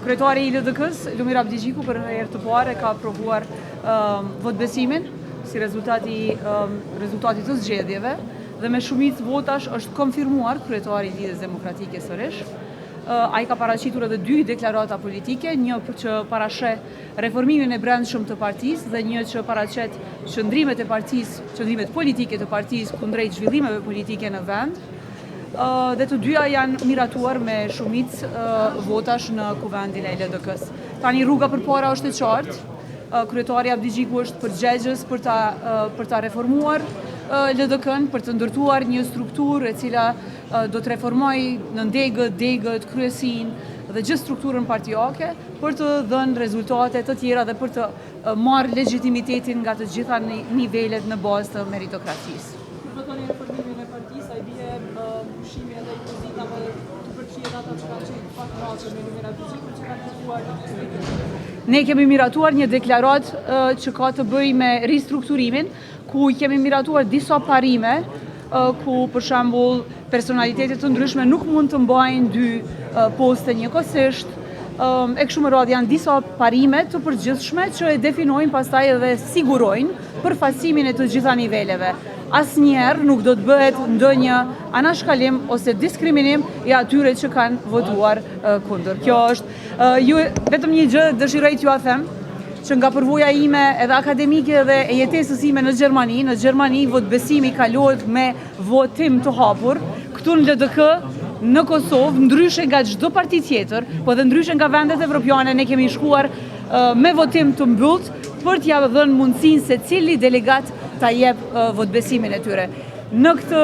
Kryetari i LDK-s, Lumir Abdigjiku, për herë të parë ka aprovuar votbesimin si rezultati të zgjedhjeve dhe me shumicë votash është konfirmuar kryetari i Lidhjes Demokratike sërish. Ai ka paraqitur edhe 2 deklarata politike, një që parasheh reformimin e brendshëm të partisë dhe një që paraqet qëndrimet politike të partisë kundrejt zhvillimeve politike në vend. Dhe të dyja janë miratuar me shumicë votash në kuvendin e LDK-s. Tani rruga përpara është e qartë. Kryetari Abdigjiku është përgjegjës për ta reformuar LDK-n, për të ndërtuar një strukturë e cila do të reformojë në degët, kryesinë dhe gjithë strukturën partijake për të dhënë rezultate të tjera dhe për të marrë legjitimitetin nga të gjitha nivelet në bazë të meritokracisë. Përfotoni reformimin e partisë, ai bie pushimi edhe i pozitave të përfshirë ata që kanë qenë pak rrallë me Lumir Abdigjiku që kanë kërkuar. Ne kemi miratuar një deklaratë që ka të bëjë me ristrukturimin, ku kemi miratuar disa parime, ku për shembull personalitetet të ndryshme nuk mund të mbajnë 2 poste njëkohësisht. E kështu me radhë janë disa parime të përgjithshme që e definojnë pastaj edhe sigurojnë përfaqësimin e të gjitha niveleve. Asnjëherë nuk do të bëhet ndonjë anashkalim ose diskriminim i atyre që kanë votuar kundër. Kjo është vetëm një gjë dëshiroj t'ju a them, që nga përvoja ime edhe akademike dhe e jetesës ime në Gjermani votbesimi kalohet me votim të hapur. Këtu në LDK, në Kosovë, ndryshe nga çdo parti tjetër, po dhe ndryshe nga vendet evropiane, ne kemi shkuar me votim të mbyllt për t'ja dhënë mundësinë se cili delegat ta jep votbesimin e tyre. Në këtë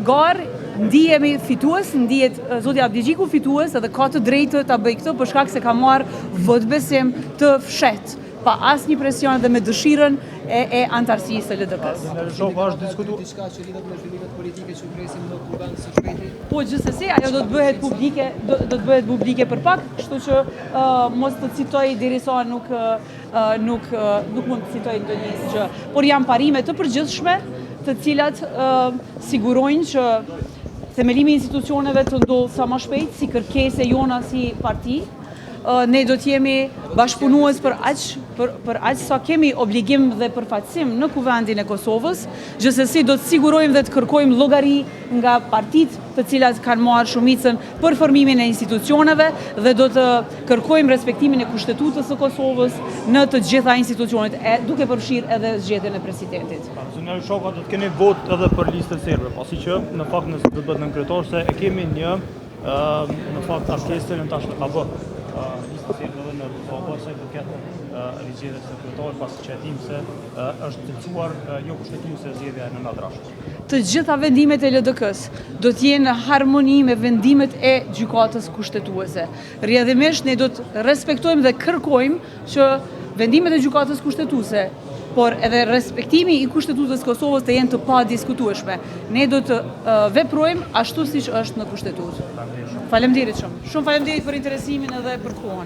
garë ndihemi fitues, ndihet zoti Abdigjiku fitues edhe ka të drejtë ta bëjë këtë për shkak se ka marrë votbesim të fshehtë, pa asnjë presion dhe me dëshirën e antarësisë së LDK-s. Është diskutuar diçka që lidhet me zhvillimet politike që presim në kuvend së shpejti. Po gjithsesi ajo do të bëhet publike për pak, kështu që mos të citoj derisa nuk mund të citoj ndonjë gjë, por janë parime të përgjithshme, të cilat sigurojnë që themelimi i institucioneve të ndodhë sa më shpejt si kërkesë jona si parti. Ne do t'jemi bashkëpunues për aq sa kemi obligim dhe përfaqësim në kuvendin e Kosovës, gjithsesi do të sigurojmë dhe të kërkojmë llogari nga partitë të cilat kanë marrë shumicën për formimin e institucioneve dhe do të kërkojmë respektimin e Kushtetutës së Kosovës në të gjitha institucionet, duke përfshirë edhe zgjedhjen e presidentit. Zonja Shoka, do të keni vot edhe për listën serbe, pasi që në fakt nëse do të bëhet në kryetar se e kemi një në fakt ankesën e tash ka bë listë serbe edhe në Kosovë sa i përket rizgjedhjes së kryetarit, pasi që e dim se është cilësuar jo kushtetuese zgjedhja në nadrash. Të gjitha vendimet e LDK-s do të jenë në harmoni me vendimet e gjykatës kushtetuese. Rrjedhimisht ne do të respektojmë dhe kërkojmë që vendimet e gjykatës kushtetuese, por edhe respektimi i Kushtetutës Kosovës të jenë të padiskutueshme. Ne do të veprojmë ashtu siç është në Kushtetutë. Faleminderit shumë. Shumë faleminderit për interesimin edhe për kohën.